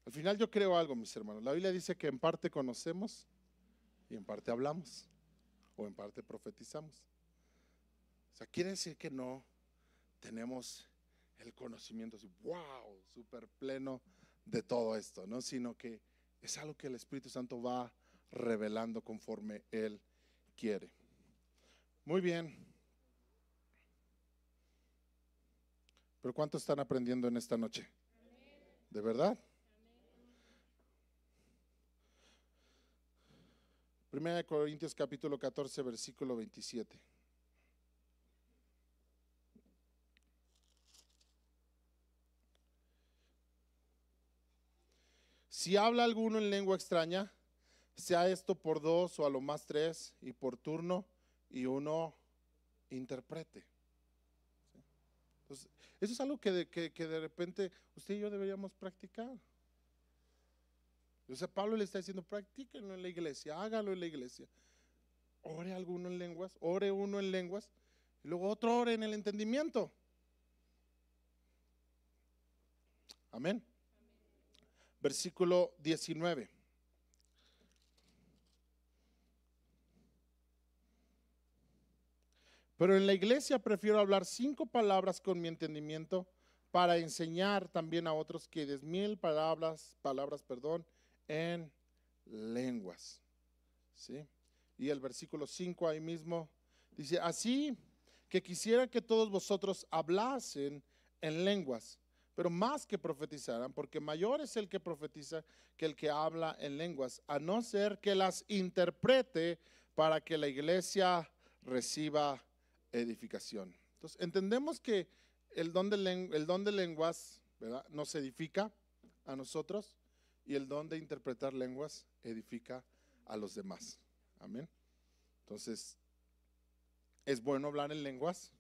Al final yo creo algo, mis hermanos. La Biblia dice que en parte conocemos y en parte hablamos, o en parte profetizamos. O sea, quiere decir que no tenemos el conocimiento así, wow, súper pleno de todo esto, ¿no? Sino que es algo que el Espíritu Santo va revelando conforme Él quiere. Muy bien. Pero ¿cuántos están aprendiendo en esta noche? ¿De verdad? 1 Corintios capítulo 14, versículo 27. Si habla alguno en lengua extraña, sea esto por dos o a lo más tres, y por turno, y uno interprete. Entonces, eso es algo que de repente usted y yo deberíamos practicar. Entonces Pablo le está diciendo, practíquenlo en la iglesia, hágalo en la iglesia. Ore alguno en lenguas, ore uno en lenguas, y luego otro ore en el entendimiento. Amén. Versículo 19. Pero en la iglesia prefiero hablar 5 palabras con mi entendimiento para enseñar también a otros que 10,000 palabras, en lenguas. ¿Sí? Y el versículo 5 ahí mismo dice, así que quisiera que todos vosotros hablasen en lenguas, pero más que profetizaran, porque mayor es el que profetiza que el que habla en lenguas, a no ser que las interprete para que la iglesia reciba edificación. Entonces, entendemos que el don de lenguas, ¿verdad?, nos edifica a nosotros, y el don de interpretar lenguas edifica a los demás. Amén. Entonces, es bueno hablar en lenguas.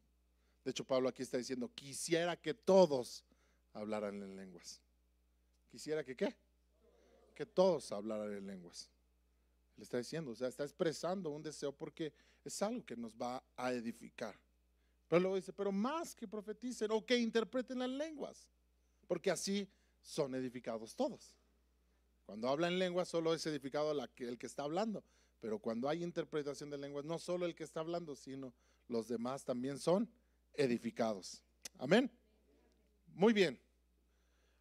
De hecho, Pablo aquí está diciendo, quisiera que todos hablaran en lenguas. Quisiera que ¿qué? Que todos hablaran en lenguas. Le está diciendo, o sea, está expresando un deseo porque es algo que nos va a edificar. Pero luego dice, pero más que profeticen o que interpreten las lenguas, porque así son edificados todos. Cuando habla en lenguas solo es edificado el que está hablando, pero cuando hay interpretación de lenguas, no solo el que está hablando, sino los demás también son edificados. Amén. Muy bien.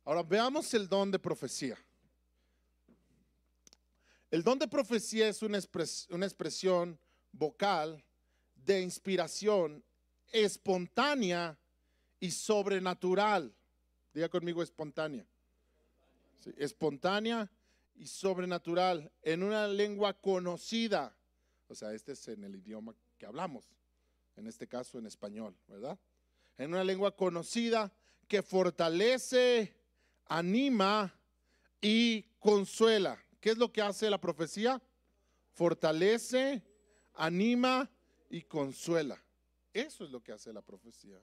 Ahora veamos el don de profecía. El don de profecía es una expresión vocal de inspiración espontánea y sobrenatural. Diga conmigo, espontánea. Sí, espontánea y sobrenatural en una lengua conocida. O sea, este es en el idioma que hablamos, en este caso en español, ¿verdad? En una lengua conocida que fortalece, anima y consuela. ¿Qué es lo que hace la profecía? Fortalece, anima y consuela. Eso es lo que hace la profecía.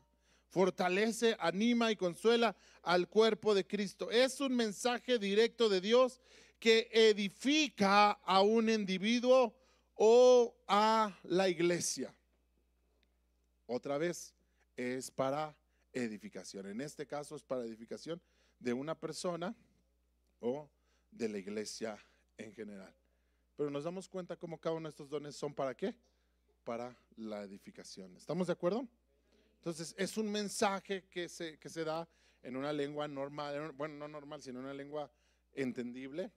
Fortalece, anima y consuela al cuerpo de Cristo. Es un mensaje directo de Dios que edifica a un individuo o a la iglesia. Otra vez, es para edificación. En este caso es para edificación de una persona o de la iglesia en general. Pero nos damos cuenta cómo cada uno de estos dones son ¿para qué? Para la edificación. ¿Estamos de acuerdo? Entonces es un mensaje que se da en una lengua normal, bueno, no normal, sino en una lengua entendible,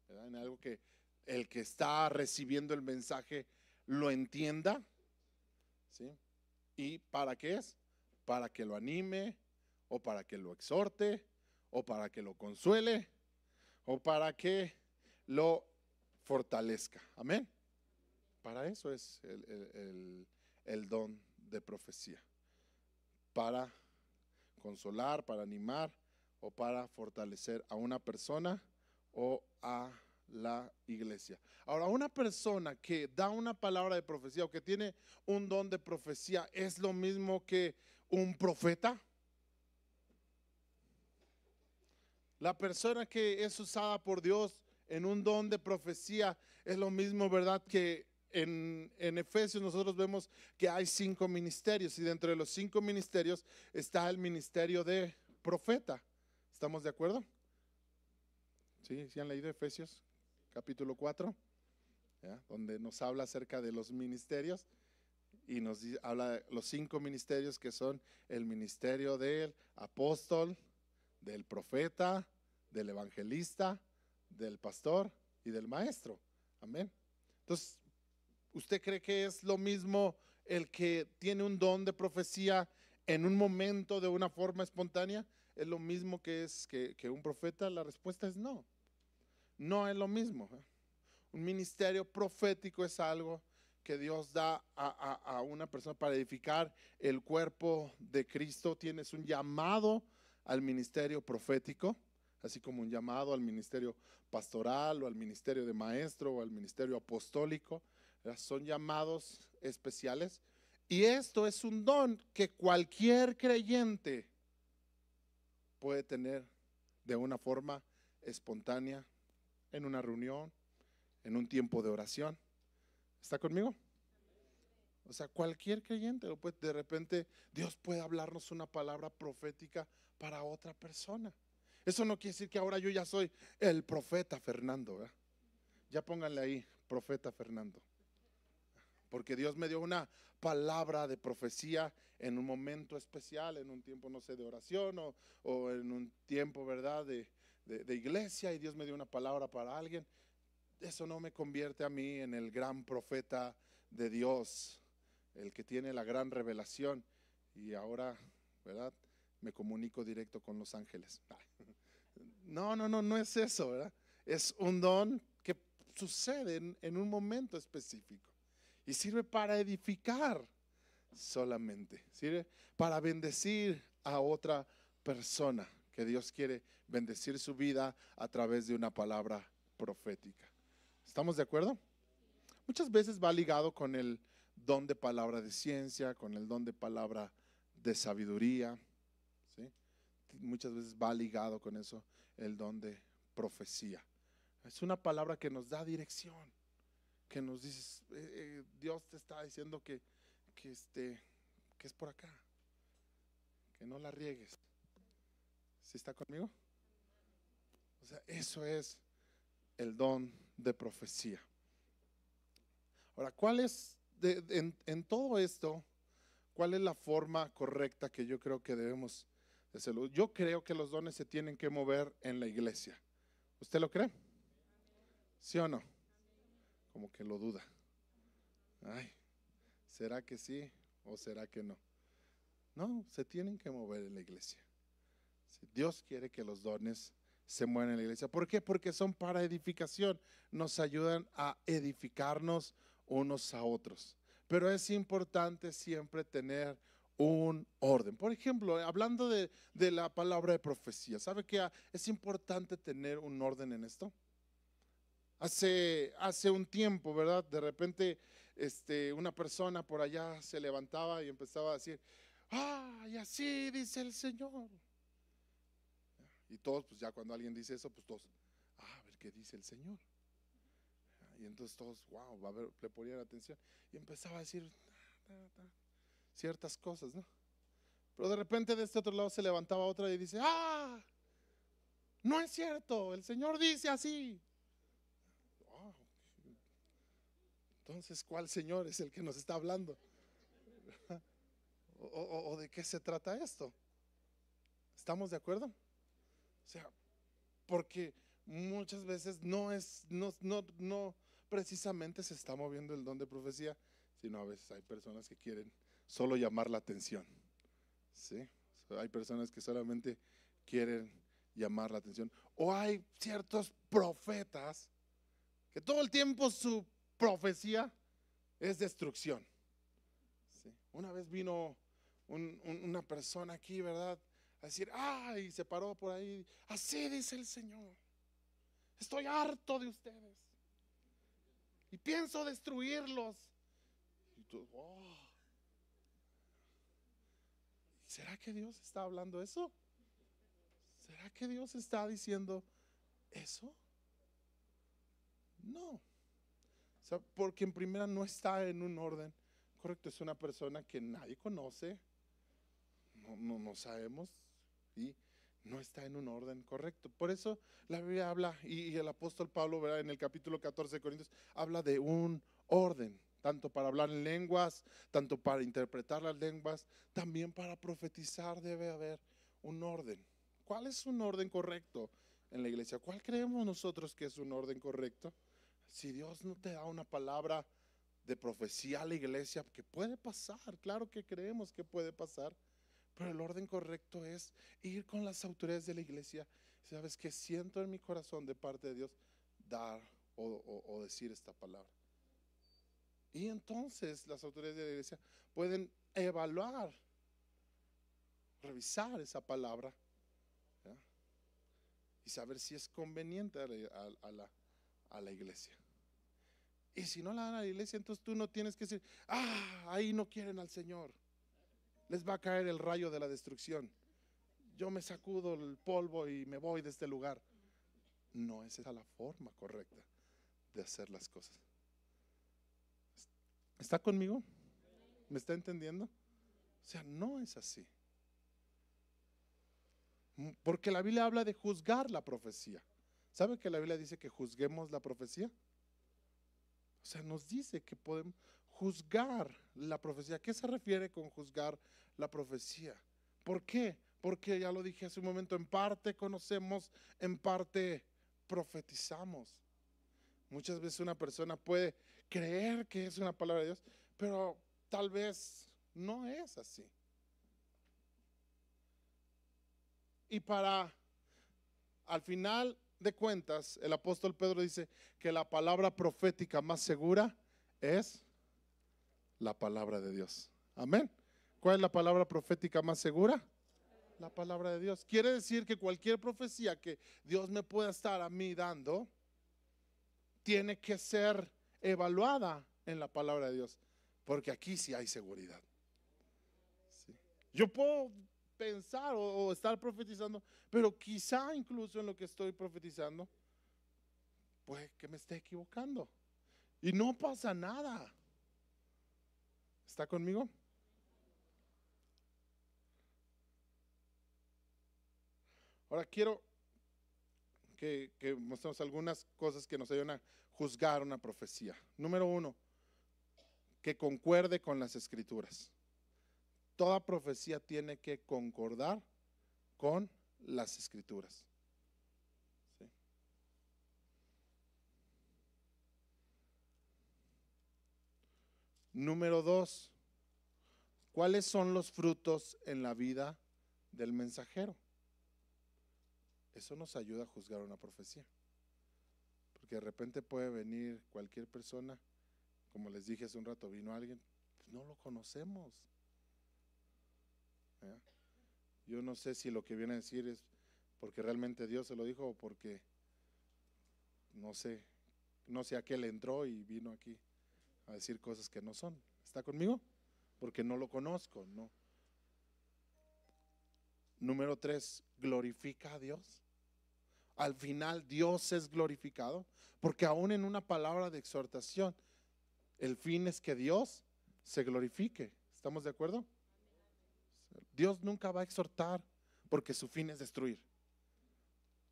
¿verdad? En algo que el que está recibiendo el mensaje lo entienda, ¿sí? ¿Y para qué es? Para que lo anime, o para que lo exhorte, o para que lo consuele, o para que lo fortalezca. Amén. Para eso es el don de profecía. Para consolar, para animar o para fortalecer a una persona o a la iglesia. Ahora, una persona que da una palabra de profecía o que tiene un don de profecía, ¿es lo mismo que un profeta? La persona que es usada por Dios en un don de profecía es lo mismo, ¿verdad? Que en Efesios nosotros vemos que hay 5 ministerios, y dentro de los 5 ministerios está el ministerio de profeta. ¿Estamos de acuerdo? ¿Sí? ¿Sí han leído Efesios capítulo 4? ¿Ya? Donde nos habla acerca de los ministerios y habla de los 5 ministerios, que son el ministerio del apóstol, del profeta, del evangelista, del pastor y del maestro. Amén. Entonces, ¿usted cree que es lo mismo el que tiene un don de profecía en un momento de una forma espontánea? ¿Es lo mismo que un profeta? La respuesta es no. No es lo mismo. Un ministerio profético es algo que Dios da a una persona para edificar el cuerpo de Cristo. Tienes un llamado al ministerio profético, así como un llamado al ministerio pastoral o al ministerio de maestro o al ministerio apostólico. Son llamados especiales, y esto es un don que cualquier creyente puede tener de una forma espontánea en una reunión, en un tiempo de oración. ¿Está conmigo? O sea, cualquier creyente, de repente Dios puede hablarnos una palabra profética para otra persona. Eso no quiere decir que ahora yo ya soy el profeta Fernando, ¿verdad? Ya pónganle ahí, profeta Fernando. Porque Dios me dio una palabra de profecía en un momento especial, en un tiempo, no sé, de oración o en un tiempo, ¿verdad?, de iglesia, y Dios me dio una palabra para alguien. Eso no me convierte a mí en el gran profeta de Dios, el que tiene la gran revelación, y ahora, ¿verdad?, me comunico directo con los ángeles. No es eso, ¿verdad? Es un don que sucede en un momento específico y sirve para edificar solamente, sirve para bendecir a otra persona, que Dios quiere bendecir su vida a través de una palabra profética. ¿Estamos de acuerdo? Muchas veces va ligado con el don de palabra de ciencia, con el don de palabra de sabiduría, ¿sí? Muchas veces va ligado con eso el don de profecía. Es una palabra que nos da dirección, que nos dice, Dios te está diciendo que es por acá, que no la riegues. ¿Sí está conmigo? O sea, eso es el don de profecía. Ahora, ¿cuál es, en todo esto, cuál es la forma correcta que yo creo que debemos de hacerlo? Yo creo que los dones se tienen que mover en la iglesia. ¿Usted lo cree? ¿Sí o no? Como que lo duda. Ay, ¿será que sí o será que no? No, se tienen que mover en la iglesia. Dios quiere que los dones se muevan en la iglesia. ¿Por qué? Porque son para edificación. Nos ayudan a edificarnos unos a otros. Pero es importante siempre tener un orden. Por ejemplo, hablando de la palabra de profecía, ¿sabe qué? Es importante tener un orden en esto. Hace un tiempo, ¿verdad? De repente una persona por allá se levantaba y empezaba a decir, y así dice el Señor. Y todos, pues ya cuando alguien dice eso, pues todos, a ver qué dice el Señor. Y entonces todos, wow, a ver, le ponían atención. Y empezaba a decir ciertas cosas, ¿no? Pero de repente de este otro lado se levantaba otra y dice, no es cierto, el Señor dice así. Entonces, ¿cuál Señor es el que nos está hablando? ¿O de qué se trata esto? ¿Estamos de acuerdo? O sea, porque muchas veces no precisamente se está moviendo el don de profecía, sino a veces hay personas que quieren solo llamar la atención, ¿sí? O sea, hay personas que solamente quieren llamar la atención, o hay ciertos profetas que todo el tiempo su profecía es destrucción, ¿sí? Una vez vino una persona aquí, ¿verdad?, a decir, y se paró por ahí, así dice el Señor, estoy harto de ustedes y pienso destruirlos. Y tú, ¿será que Dios está hablando eso? ¿Será que Dios está diciendo eso? No. O sea, porque en primera no está en un orden correcto, es una persona que nadie conoce, no sabemos, y no está en un orden correcto. Por eso la Biblia habla, y el apóstol Pablo, ¿verdad?, en el capítulo 14 de Corintios, habla de un orden, tanto para hablar en lenguas, tanto para interpretar las lenguas, también para profetizar debe haber un orden. ¿Cuál es un orden correcto en la iglesia? ¿Cuál creemos nosotros que es un orden correcto? Si Dios no te da una palabra de profecía a la iglesia, que puede pasar, claro que creemos que puede pasar, pero el orden correcto es ir con las autoridades de la iglesia. ¿Sabes qué siento en mi corazón de parte de Dios? Dar o decir esta palabra. Y entonces las autoridades de la iglesia pueden evaluar, revisar esa palabra, ¿ya?, y saber si es conveniente a la iglesia. Y si no la dan a la iglesia, entonces tú no tienes que decir, ahí no quieren al Señor, les va a caer el rayo de la destrucción, yo me sacudo el polvo y me voy de este lugar. no es esa la forma correcta de hacer las cosas. ¿Está conmigo? ¿Me está entendiendo? O sea, no es así. Porque la Biblia habla de juzgar la profecía. ¿Sabe que la Biblia dice que juzguemos la profecía? O sea, nos dice que podemos juzgar la profecía. ¿A qué se refiere con juzgar la profecía? ¿Por qué? Porque ya lo dije hace un momento, en parte conocemos, en parte profetizamos. Muchas veces una persona puede creer que es una palabra de Dios, pero tal vez no es así. Y al final de cuentas, el apóstol Pedro dice que la palabra profética más segura es la palabra de Dios. Amén. ¿Cuál es la palabra profética más segura? La palabra de Dios. Quiere decir que cualquier profecía que Dios me pueda estar a mí dando, tiene que ser evaluada en la palabra de Dios, porque aquí sí hay seguridad. Sí. Yo puedo pensar o estar profetizando, pero quizá incluso en lo que estoy profetizando, pues que me esté equivocando. Y no pasa nada. ¿Está conmigo? Ahora quiero que mostremos algunas cosas que nos ayudan a juzgar una profecía. Número 1, que concuerde con las escrituras. Toda profecía tiene que concordar con las escrituras. ¿Sí? Número 2, ¿cuáles son los frutos en la vida del mensajero? Eso nos ayuda a juzgar una profecía. Porque de repente puede venir cualquier persona, como les dije hace un rato, vino alguien, pues no lo conocemos. ¿Eh? Yo no sé si lo que viene a decir es porque realmente Dios se lo dijo o porque no sé a qué le entró y vino aquí a decir cosas que no son. ¿Está conmigo? Porque no lo conozco, ¿no? Número 3, glorifica a Dios. Al final Dios es glorificado, porque aún en una palabra de exhortación, el fin es que Dios se glorifique. ¿Estamos de acuerdo? Dios nunca va a exhortar porque su fin es destruir.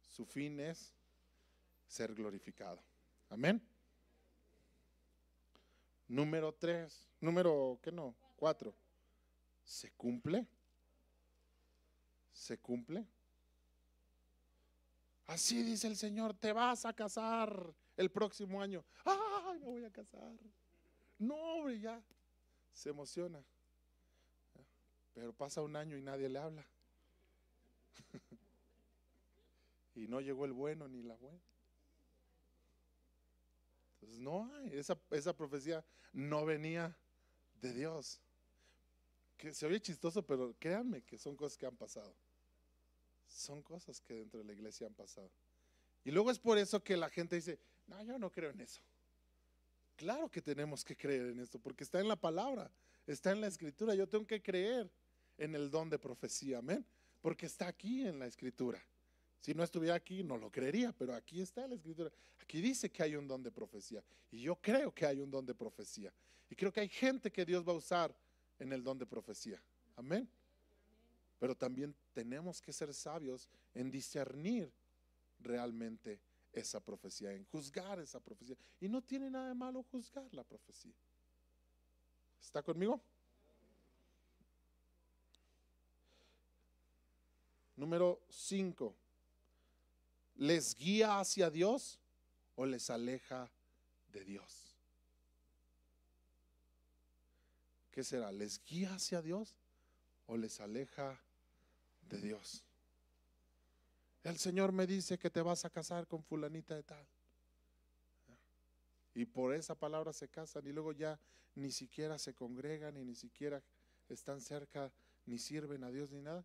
Su fin es ser glorificado. Amén. Número 3, ¿qué no? 4. ¿Se cumple? ¿Se cumple? Así dice el Señor, te vas a casar el próximo año. ¡Ay, me voy a casar! No, hombre, ya se emociona. Pero pasa un año y nadie le habla. Y no llegó el bueno ni la buena. Entonces no hay, esa profecía no venía de Dios. Que se oye chistoso, pero créanme que son cosas que han pasado. Son cosas que dentro de la iglesia han pasado. Y luego es por eso que la gente dice, no, yo no creo en eso. Claro que tenemos que creer en esto, porque está en la palabra, está en la escritura. Yo tengo que creer en el don de profecía, amén, porque está aquí en la escritura. Si no estuviera aquí no lo creería, pero aquí está en la escritura. Aquí dice que hay un don de profecía y yo creo que hay un don de profecía. Y creo que hay gente que Dios va a usar en el don de profecía, amén. Pero también tenemos que ser sabios en discernir realmente esa profecía, en juzgar esa profecía. Y no tiene nada de malo juzgar la profecía. ¿Está conmigo? Número 5. ¿Les guía hacia Dios o les aleja de Dios? ¿Qué será? ¿Les guía hacia Dios o les aleja de Dios? El Señor me dice que te vas a casar con fulanita de tal. Y por esa palabra se casan y luego ya ni siquiera se congregan y ni siquiera están cerca, ni sirven a Dios ni nada.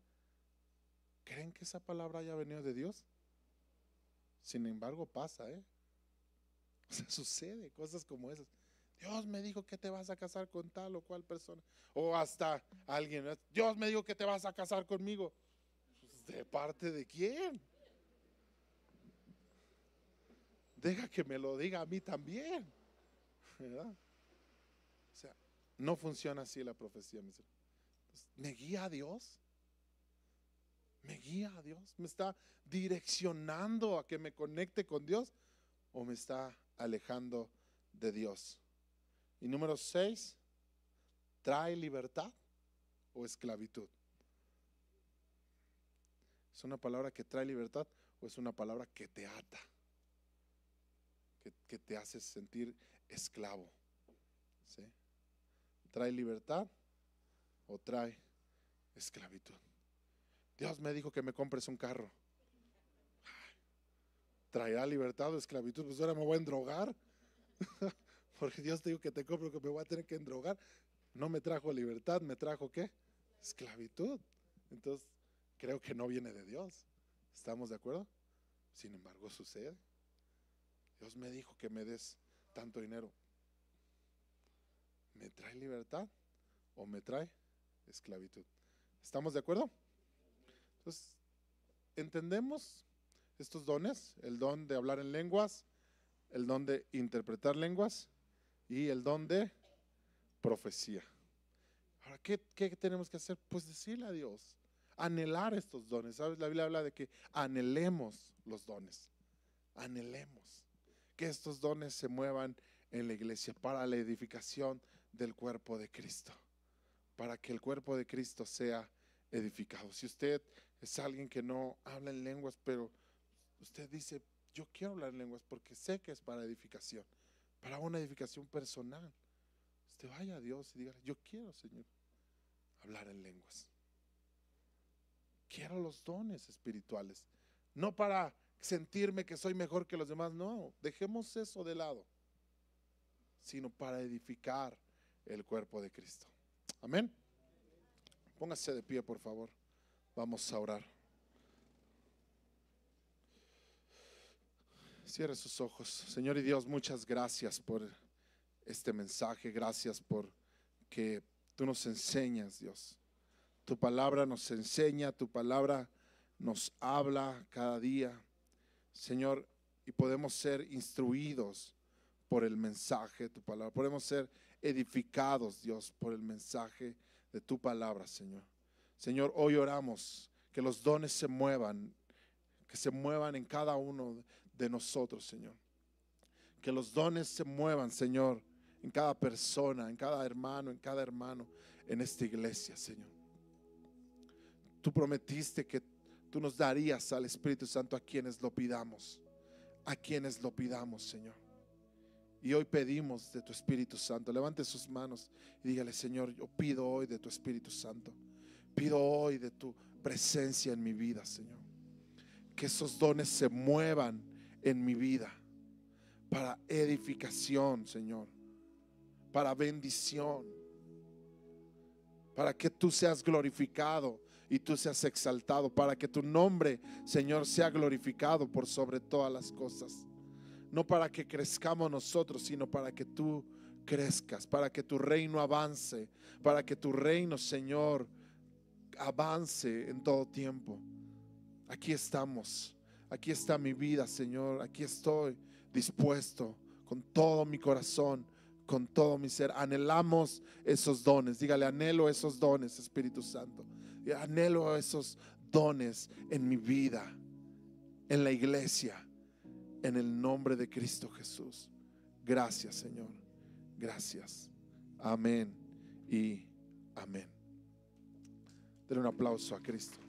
¿Creen que esa palabra haya venido de Dios? Sin embargo pasa, ¿eh? O sea, sucede cosas como esas. Dios me dijo que te vas a casar con tal o cual persona. O hasta alguien, Dios me dijo que te vas a casar conmigo. ¿De parte de quién? deja que me lo diga a mí también, ¿verdad? O sea, no funciona así la profecía, mis hermanos. ¿Me guía a Dios? ¿Me guía a Dios? ¿Me está direccionando a que me conecte con Dios? ¿O me está alejando de Dios? Y número 6, ¿trae libertad o esclavitud? ¿Es una palabra que trae libertad o es una palabra que te ata? Que te hace sentir esclavo, ¿sí? ¿Trae libertad o trae esclavitud? Dios me dijo que me compres un carro. ¿Traerá libertad o esclavitud? Pues ahora me voy a endrogar. Porque Dios te dijo que te compro, que me voy a tener que endrogar. No me trajo libertad, me trajo ¿qué? Esclavitud. Entonces creo que no viene de Dios. ¿Estamos de acuerdo? Sin embargo sucede. Dios me dijo que me des tanto dinero. ¿Me trae libertad o me trae esclavitud? ¿Estamos de acuerdo? Entonces, entendemos estos dones: el don de hablar en lenguas, el don de interpretar lenguas y el don de profecía. Ahora, ¿qué tenemos que hacer? Pues decirle a Dios, anhelar estos dones. ¿Sabes? La Biblia habla de que anhelemos los dones. Anhelemos que estos dones se muevan en la iglesia para la edificación del cuerpo de Cristo, para que el cuerpo de Cristo sea edificado. Si usted es alguien que no habla en lenguas, pero usted dice, yo quiero hablar en lenguas porque sé que es para edificación, para una edificación personal, usted vaya a Dios y dígale, yo quiero, Señor, hablar en lenguas. Quiero los dones espirituales, no para sentirme que soy mejor que los demás, no, dejemos eso de lado, sino para edificar el cuerpo de Cristo. Amén. Póngase de pie, por favor. Vamos a orar. Cierre sus ojos. Señor y Dios, muchas gracias por este mensaje. Gracias por que tú nos enseñas, Dios. Tu palabra nos enseña, tu palabra nos habla cada día, Señor, y podemos ser instruidos por el mensaje de tu palabra. Podemos ser edificados, Dios, por el mensaje de tu palabra, Señor. Señor, hoy oramos que los dones se muevan, que se muevan en cada uno de nosotros, Señor. Que los dones se muevan, Señor, en cada persona, en cada hermano, en esta iglesia, Señor. Tú prometiste que tú nos darías al Espíritu Santo a quienes lo pidamos, Señor. Y hoy pedimos de tu Espíritu Santo. Levante sus manos y dígale, Señor, yo pido hoy de tu Espíritu Santo. Pido hoy de tu presencia en mi vida, Señor. Que esos dones se muevan en mi vida para edificación, Señor, para bendición, para que tú seas glorificado y tú seas exaltado, para que tu nombre, Señor, sea glorificado por sobre todas las cosas. No para que crezcamos nosotros, sino para que tú crezcas, para que tu reino avance, para que tu reino, Señor, avance en todo tiempo. Aquí estamos, aquí está mi vida, Señor, aquí estoy dispuesto con todo mi corazón, con todo mi ser. Anhelamos esos dones. Dígale, anhelo esos dones, Espíritu Santo. Y anhelo esos dones en mi vida, en la iglesia, en el nombre de Cristo Jesús. Gracias, Señor. Gracias. Amén y amén. Denle un aplauso a Cristo.